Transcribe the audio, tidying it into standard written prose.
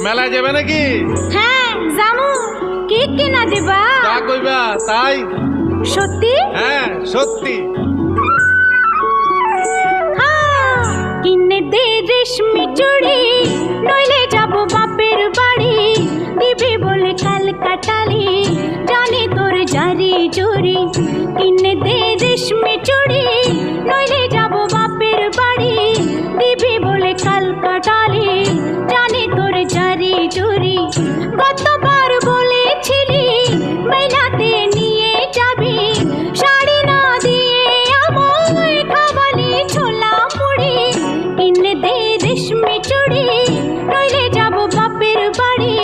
মেলায় যাবে নাকি? হ্যাঁ জামু। কি কিনা দিবা? তা কইবা তাই? সত্যি? হ্যাঁ সত্যি। কিনে দে রেশমি চুড়ি, নইলে যাব বাপের বাড়ি। দিবি বলে কাল কাটালি, জানি তোর জারি জুরি। কিনে দে রেশমি চুড়ি, নইলে যাব বাপের বাড়ি। দিবি বলে কাল কাটালি, জানি তোর জারি জুরি। গতবার বলেছিলি মেলাতে নিয়ে যাবি, শাড়ি না দিয়ে আমায় খাওয়ালি ছোলা মুড়ি। কিনে দে রেশমি চুড়ি, নইলে যাব বাপের বাড়ি।